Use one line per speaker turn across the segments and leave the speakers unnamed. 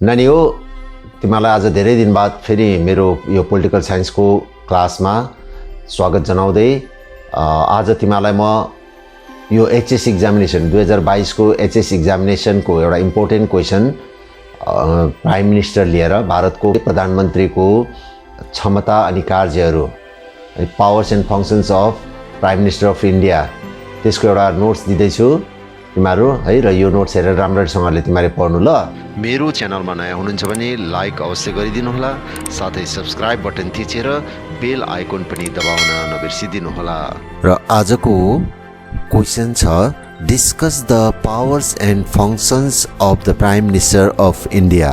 नानी हो, तिमीलाई आज धेरै दिन बाद फेरि मेरो यो पोलिटिकल साइन्सको क्लासमा स्वागत जनाउँदै आज तिमीलाई म यो एचएस एक्जामिनेसन 2022 को एचएस एक्जामिनेसनको एउटा इम्पोर्टेन्ट क्वेसन प्राइम मिनिस्टर लिएर भारतको प्रधानमन्त्रीको क्षमता अनि कार्यहरू powers and functions of prime minister of India त्यसको एउटा नोट्स दिँदैछु तिमीहरू है। र यो नोट्स हेरेर राम्रोसँगले तिमीले पढ्नु ल। मेरो च्यानलमा नयाँ हुनुहुन्छ भने लाइक अवश्य गरिदिनु होला, साथै सब्स्क्राइब बटन थिचेर बेल आइकन पनि दबाउन नबिर्सिदिनु होला। र आजको क्वेसन छ, discuss the powers and functions of the prime minister of India,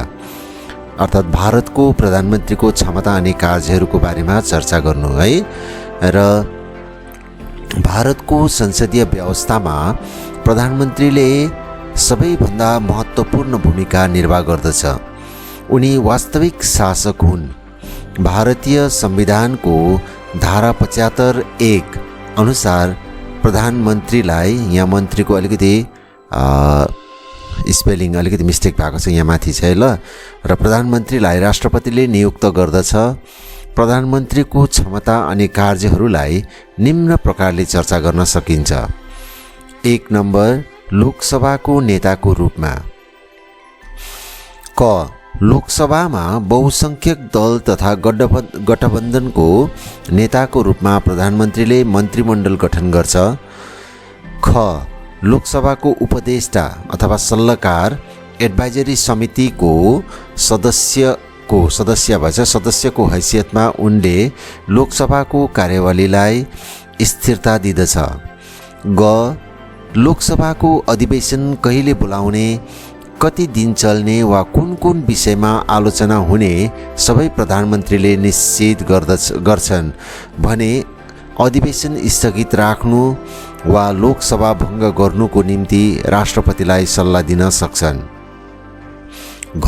अर्थात् भारतको प्रधानमन्त्रीको क्षमता अनि कार्यहरूको बारेमा चर्चा गर्नु है। र भारतको संसदीय व्यवस्थामा प्रधानमन्त्रीले सबैभन्दा महत्त्वपूर्ण भूमिका निर्वाह गर्दछ। उनी वास्तविक शासक हुन्। भारतीय संविधानको धारा 75(1) अनुसार प्रधानमन्त्रीलाई, यहाँ मन्त्रीको अलिकति स्पेलिङ अलिकति मिस्टेक भएको छ यहाँ माथि चाहिँ ल, र प्रधानमन्त्रीलाई राष्ट्रपतिले नियुक्त गर्दछ। प्रधानमन्त्रीको क्षमता अनि कार्यहरूलाई निम्न प्रकारले चर्चा गर्न सकिन्छ। 1 नम्बर, लोकसभाको नेताको रूपमा। क, लोकसभामा बहुसंख्यक दल तथा गठबन्धनको नेताको रूपमा प्रधानमन्त्रीले मन्त्रीमण्डल गठन गर्छ। ख, लोकसभाको उपदेष्टा अथवा सल्लाहकार एडभाइजरी समितिको सदस्यको हैसियतमा उनले लोकसभाको कार्यवाहीलाई स्थिरता दिँदछ। ग, लोकसभाको अधिवेशन कहिले बोलाउने, कति दिन चल्ने वा कुन कुन विषयमा आलोचना हुने सबै प्रधानमन्त्रीले निश्चित गर्छन् भने अधिवेशन स्थगित राख्नु वा लोकसभा भङ्ग गर्नुको निम्ति राष्ट्रपतिलाई सल्लाह दिन सक्छन्। घ,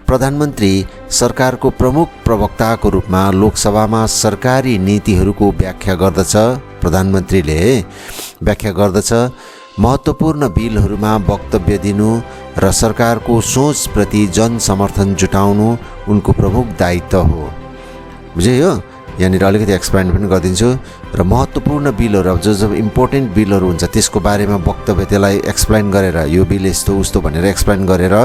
प्रधानमन्त्री सरकारको प्रमुख प्रवक्ताको रूपमा लोकसभामा सरकारी नीतिहरूको व्याख्या गर्दछ। प्रधानमन्त्रीले व्याख्या गर्दछ, महत्त्वपूर्ण बिलहरूमा वक्तव्य दिनु र सरकारको सोचप्रति जनसमर्थन जुटाउनु उनको प्रमुख दायित्व हो। बुझ्यो? यहाँनिर अलिकति एक्सप्लेन पनि गरिदिन्छु। र महत्त्वपूर्ण बिलहरू, अब जो इम्पोर्टेन्ट बिलहरू हुन्छ त्यसको बारेमा वक्तव्य, त्यसलाई एक्सप्लेन गरेर यो बिल यस्तो उस्तो भनेर एक्सप्लेन गरेर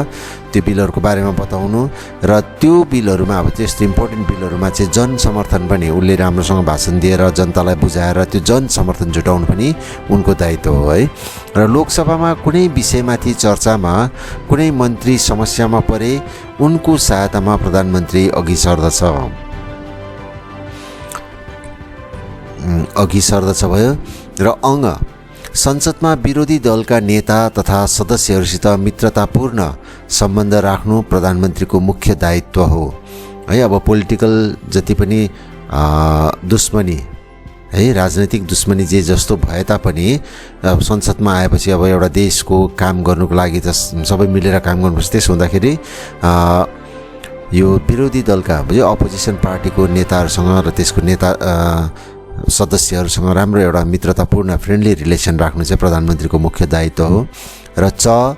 त्यो बिलहरूको बारेमा बताउनु, र त्यो बिलहरूमा अब त्यस्तो इम्पोर्टेन्ट बिलहरूमा चाहिँ जनसमर्थन पनि उसले राम्रोसँग भाषण दिएर जनतालाई बुझाएर त्यो जनसमर्थन जुटाउनु पनि उनको दायित्व हो है। र लोकसभामा कुनै विषयमाथि चर्चामा कुनै मन्त्री समस्यामा परे उनको सहायतामा प्रधानमन्त्री अघि सर्दछ भयो। र अङ्ग, संसदमा विरोधी दलका नेता तथा सदस्यहरूसित मित्रतापूर्ण सम्बन्ध राख्नु प्रधानमन्त्रीको मुख्य दायित्व हो है। अब पोलिटिकल जति पनि दुश्मनी है, राजनैतिक दुश्मनी जे जस्तो भए तापनि संसदमा आएपछि अब एउटा देशको काम गर्नुको लागि त सबै मिलेर काम गर्नुपर्छ। त्यसो हुँदाखेरि यो विरोधी दलका अपोजिसन पार्टीको नेताहरूसँग र त्यसको सदस्यहरूसँग राम्रो एउटा मित्रतापूर्ण फ्रेन्डली रिलेसन राख्नु चाहिँ प्रधानमन्त्रीको मुख्य दायित्व हो। र च,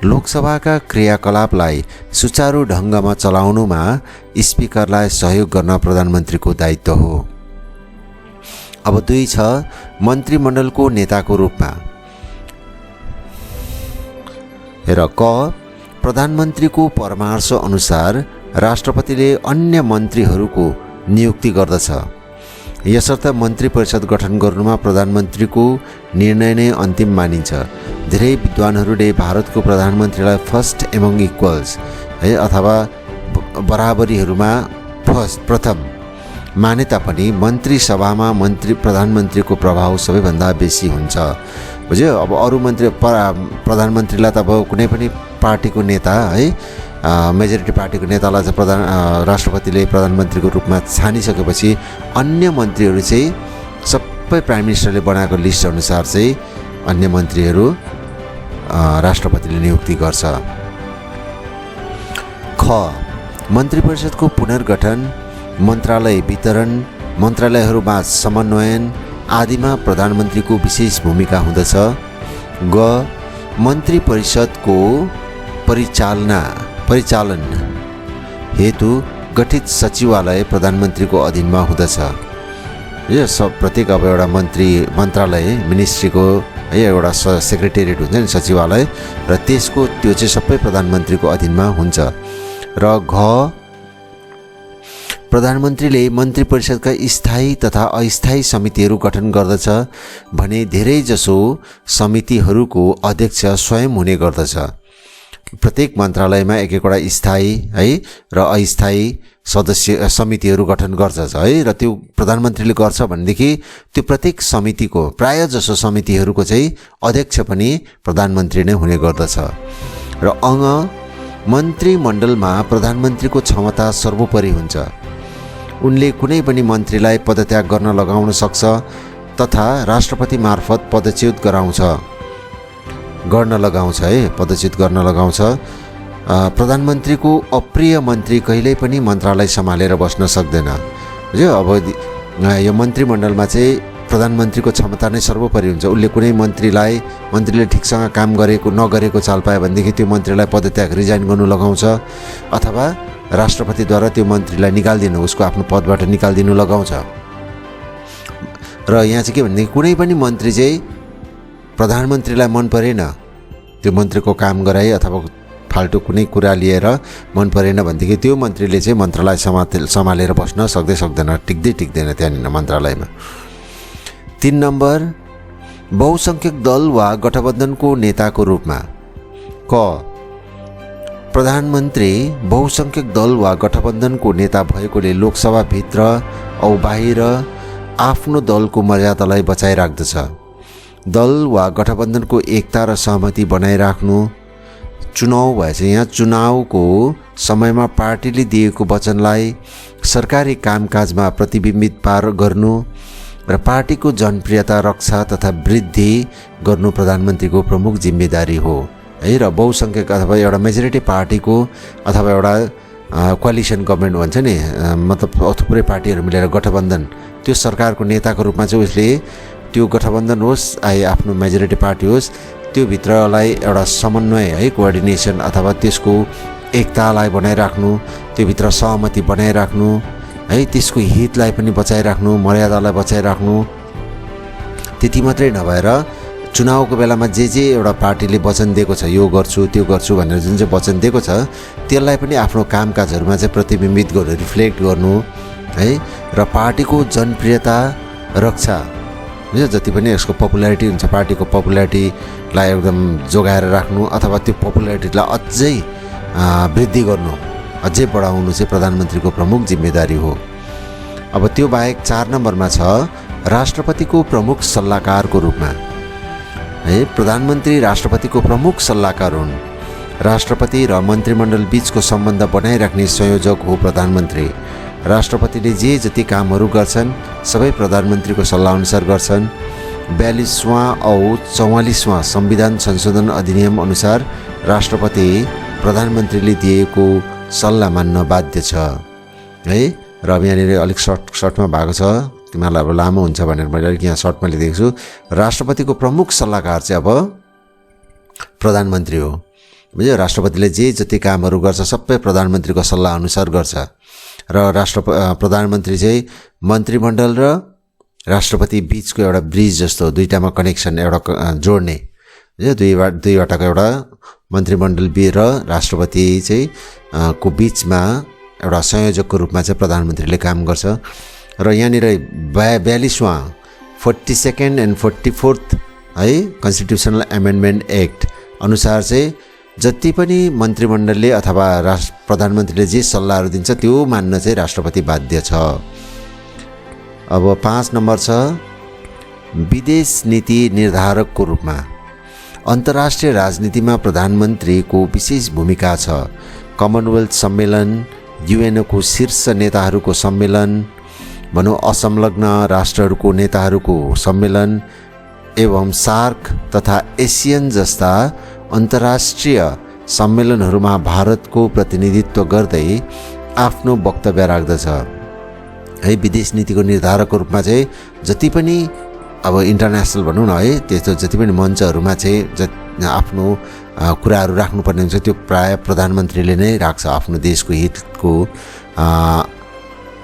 लोकसभाका क्रियाकलापलाई सुचारू ढङ्गमा चलाउनुमा स्पिकरलाई सहयोग गर्न प्रधानमन्त्रीको दायित्व हो। अब 2 छ, मन्त्रीमण्डलको नेताको रूपमा। र क, प्रधानमन्त्रीको परामर्श अनुसार राष्ट्रपतिले अन्य मन्त्रीहरूको नियुक्ति गर्दछ। यसर्थ मन्त्री परिषद गठन गर्नुमा प्रधानमन्त्रीको निर्णय नै अन्तिम मानिन्छ। धेरै विद्वानहरूले भारतको प्रधानमन्त्रीलाई फर्स्ट एमङ इक्वल्स है अथवा बराबरीहरूमा प्रथम माने तापनि मन्त्री सभामा प्रधानमन्त्रीको प्रभाव सबैभन्दा बेसी हुन्छ। बुझ्यो? अब अरू प्रधानमन्त्रीलाई त अब कुनै पनि पार्टीको नेता है, मेजोरिटी पार्टीको नेतालाई चाहिँ राष्ट्रपतिले प्रधानमन्त्रीको रूपमा छानिसकेपछि अन्य मन्त्रीहरू चाहिँ सबै प्राइम मिनिस्टरले बनाएको लिस्ट अनुसार चाहिँ अन्य मन्त्रीहरू राष्ट्रपतिले नियुक्ति गर्छ। ख, मन्त्री परिषदको पुनर्गठन, मन्त्रालय वितरण, मन्त्रालयहरूमा समन्वयन आदिमा प्रधानमन्त्रीको विशेष भूमिका हुँदछ। ग, मन्त्री परिषदको परिचालना परिचालन हेतु गठित सचिवालय प्रधानमन्त्रीको अधीनमा हुँदछ। यो सब प्रत्येक अब एउटा मन्त्रालय मिनिस्ट्रीको है एउटा सेक्रेटेरिएट हुन्छ नि सचिवालय, र त्यसको त्यो चाहिँ सबै प्रधानमन्त्रीको अधीनमा हुन्छ। र घ प्रधानमन्त्रीले मन्त्री परिषदका स्थायी तथा अस्थायी समितिहरू गठन गर्दछ भने धेरैजसो समितिहरूको अध्यक्ष स्वयं हुने गर्दछ। प्रत्येक मन्त्रालयमा एक एकवटा स्थायी है र अस्थायी सदस्य समितिहरू गठन गर्छ है, र त्यो प्रधानमन्त्रीले गर्छ भनेदेखि त्यो प्रत्येक समितिको प्राय जसो समितिहरूको चाहिँ अध्यक्ष पनि प्रधानमन्त्री नै हुने गर्दछ। र मन्त्रीमण्डलमा प्रधानमन्त्रीको क्षमता सर्वोपरि हुन्छ। उनले कुनै पनि मन्त्रीलाई पदत्याग गर्न लगाउन सक्छ तथा राष्ट्रपति मार्फत पदच्युत गर्न लगाउँछ। प्रधानमन्त्रीको अप्रिय मन्त्री कहिल्यै पनि मन्त्रालय सम्हालेर बस्न सक्दैन। जो अब यो मन्त्रीमण्डलमा चाहिँ प्रधानमन्त्रीको क्षमता नै सर्वोपरि हुन्छ। उसले कुनै मन्त्रीले ठिकसँग काम नगरेको चाल पायो भनेदेखि त्यो मन्त्रीलाई पदत्याग रिजाइन गर्नु लगाउँछ, अथवा राष्ट्रपतिद्वारा त्यो मन्त्रीलाई निकालिदिनु, उसको आफ्नो पदबाट निकालिदिनु लगाउँछ। र यहाँ चाहिँ के भनेदेखि कुनै पनि मन्त्री चाहिँ प्रधानमन्त्रीलाई मन परेन, त्यो मन्त्रीको काम गराए अथवा फाल्टु कुनै कुरा लिएर मन परेन भनेदेखि त्यो मन्त्रीले चाहिँ मन्त्रालय सम्हालेर बस्न सक्दैन, टिक्दैन त्यहाँनिर मन्त्रालयमा। 3 नम्बर, बहुसङ्ख्यक दल वा गठबन्धनको नेताको रूपमा। क प्रधानमन्त्री बहुसङ्ख्यक दल वा गठबन्धनको नेता भएकोले लोकसभाभित्र औ बाहिर आफ्नो दलको मर्यादालाई बचाइराख्दछ। दल वा गठबन्धनको एकता र सहमति बनाइराख्नु, चुनाव भएछ यहाँ चुनावको समयमा पार्टीले दिएको वचनलाई सरकारी कामकाजमा प्रतिबिम्बित गर्नु र पार्टीको जनप्रियता रक्षा तथा वृद्धि गर्नु प्रधानमन्त्रीको प्रमुख जिम्मेदारी हो है। र बहुसङ्ख्यक अथवा एउटा मेजोरिटी पार्टीको अथवा एउटा कोअलिसन गभर्मेन्ट भन्छ नि, मतलब थुप्रै पार्टीहरू मिलेर गठबन्धन, त्यो सरकारको नेताको रूपमा चाहिँ उसले त्यो गठबन्धन होस् आफ्नो मेजोरिटी पार्टी होस्, त्यो भित्रलाई एउटा समन्वय है कोअर्डिनेसन अथवा त्यसको एकतालाई बनाइराख्नु, त्यो भित्र सहमति बनाइराख्नु है, त्यसको हितलाई पनि बचाइराख्नु, मर्यादालाई बचाइराख्नु। त्यति मात्रै नभएर चुनावको बेलामा जे एउटा पार्टीले वचन दिएको छ, यो गर्छु त्यो गर्छु भनेर जुन चाहिँ वचन दिएको छ त्यसलाई पनि आफ्नो कामकाजहरूमा चाहिँ प्रतिबिम्बित गर्नु, रिफ्लेक्ट गर्नु है। र पार्टीको जनप्रियता रक्षा, जति पनि यसको पपुलारिटी हुन्छ पार्टीको पपुलारिटीलाई एकदम जोगाएर राख्नु अथवा त्यो पपुलारिटीलाई अझै वृद्धि गर्नु, अझै बढाउनु चाहिँ प्रधानमन्त्रीको प्रमुख जिम्मेदारी हो। अब त्यो बाहेक 4 नम्बरमा छ राष्ट्रपतिको प्रमुख सल्लाहकारको रूपमा है। प्रधानमन्त्री राष्ट्रपतिको प्रमुख सल्लाहकार हुन्। राष्ट्रपति र मन्त्रीमण्डल बीचको सम्बन्ध बनाइराख्ने संयोजक हो प्रधानमन्त्री। राष्ट्रपतिले जे जति कामहरू गर्छन् सबै प्रधानमन्त्रीको सल्लाहअनुसार गर्छन्। 42वां औ 44वां संविधान संशोधन अधिनियम अनुसार राष्ट्रपति प्रधानमन्त्रीले दिएको सल्लाह मान्न बाध्य छ है। र अब यहाँनिर अलिक सर्टमा भएको छ, तिमीहरूलाई अब लामो हुन्छ भनेर मैले अलिक यहाँ सर्टमा लेखेको छु। राष्ट्रपतिको प्रमुख सल्लाहकार चाहिँ अब प्रधानमन्त्री हो। बुझ्यो, राष्ट्रपतिले जे जति कामहरू गर्छ सबै प्रधानमन्त्रीको सल्लाह अनुसार गर्छ। र प्रधानमन्त्री चाहिँ मन्त्रीमण्डल र राष्ट्रपति बीचको एउटा ब्रिज जस्तो, दुईटामा कनेक्सन एउटा जोड्ने, दुईवटाको एउटा मन्त्रीमण्डल र राष्ट्रपति चाहिँ को बीचमा एउटा संयोजकको रूपमा चाहिँ प्रधानमन्त्रीले काम गर्छ। र यहाँनिर 42वां 42nd एन्ड 44th है कन्स्टिट्युसनल एमेन्डमेन्ट एक्ट अनुसार चाहिँ जति पनि मन्त्रीमण्डलले अथवा प्रधानमन्त्रीले जे सल्लाहहरू दिन्छ त्यो मान्न चाहिँ राष्ट्रपति बाध्य छ। अब 5 नम्बर छ विदेश नीति निर्धारकको रूपमा। अन्तर्राष्ट्रिय राजनीतिमा प्रधानमन्त्रीको विशेष भूमिका छ। कमनवेल्थ सम्मेलन, युएनको शीर्ष नेताहरूको सम्मेलन, भनौँ असंलग्न राष्ट्रहरूको नेताहरूको सम्मेलन एवं सार्क तथा एसियन जस्ता अन्तर्राष्ट्रिय सम्मेलनहरूमा भारतको प्रतिनिधित्व गर्दै आफ्नो वक्तव्य राख्दछ है। विदेश नीतिको निर्धारकको रूपमा चाहिँ जति पनि अब इन्टरनेसनल भनौँ न है, त्यस्तो जति पनि मञ्चहरूमा चाहिँ आफ्नो कुराहरू राख्नुपर्ने हुन्छ त्यो प्राय प्रधानमन्त्रीले नै राख्छ आफ्नो देशको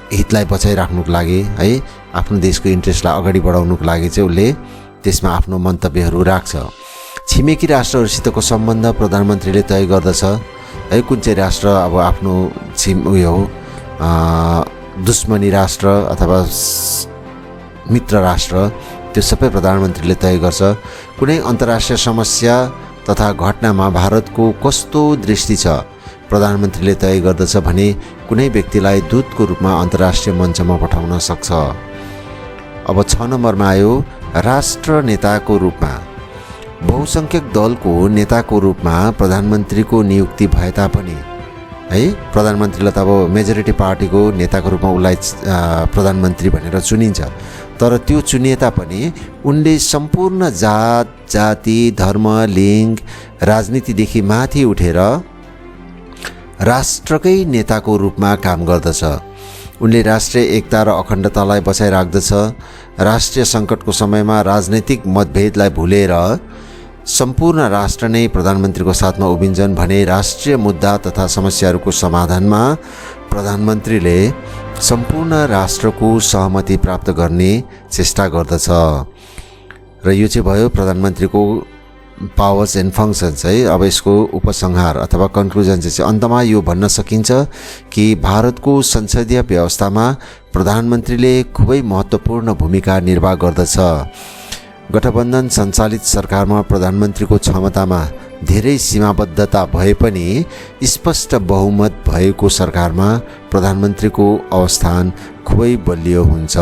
हितलाई बचाइराख्नुको लागि है, आफ्नो देशको इन्ट्रेस्टलाई अगाडि बढाउनुको लागि चाहिँ उसले त्यसमा आफ्नो मन्तव्यहरू राख्छ। छिमेकी राष्ट्रहरूसितको सम्बन्ध प्रधानमन्त्रीले तय गर्दछ है, कुन चाहिँ राष्ट्र अब आफ्नो दुश्मनी राष्ट्र अथवा मित्र राष्ट्र त्यो सबै प्रधानमन्त्रीले तय गर्छ। कुनै अन्तर्राष्ट्रिय समस्या तथा घटनामा भारतको कस्तो दृष्टि छ प्रधानमन्त्रीले तय गर्दछ भने कुनै व्यक्तिलाई दूतको रूपमा अन्तर्राष्ट्रिय मञ्चमा पठाउन सक्छ। अब 6 नम्बरमा आयो राष्ट्र नेताको रूपमा। बहुसङ्ख्यक दलको नेताको रूपमा प्रधानमन्त्रीको नियुक्ति भए तापनि है, प्रधानमन्त्रीलाई त अब मेजोरिटी पार्टीको नेताको रूपमा उसलाई प्रधानमन्त्री भनेर चुनिन्छ, तर त्यो चुनिए तापनि उनले सम्पूर्ण जात जाति धर्म लिङ्ग राजनीतिदेखि माथि उठेर राष्ट्रकै नेताको रूपमा काम गर्दछ। उनले राष्ट्रिय एकता र अखण्डतालाई बचाइराख्दछ। राष्ट्रिय सङ्कटको समयमा राजनैतिक मतभेदलाई भुलेर सम्पूर्ण राष्ट्र नै प्रधानमन्त्रीको साथमा उभिन्छन् भने राष्ट्रिय मुद्दा तथा समस्याहरूको समाधानमा प्रधानमन्त्रीले सम्पूर्ण राष्ट्रको सहमति प्राप्त गर्ने चेष्टा गर्दछ। र यो चाहिँ भयो प्रधानमन्त्रीको पावर्स एन्ड फङ्सन्स है। अब यसको उपसंहार अथवा कन्क्लुजन चाहिँ अन्तमा यो भन्न सकिन्छ कि भारतको संसदीय व्यवस्थामा प्रधानमन्त्रीले खुबै महत्त्वपूर्ण भूमिका निर्वाह गर्दछ। गठबन्धन सञ्चालित सरकारमा प्रधानमन्त्रीको क्षमतामा धेरै सीमाबद्धता भए पनि स्पष्ट बहुमत भएको सरकारमा प्रधानमन्त्रीको अवस्थान खुबै बलियो हुन्छ।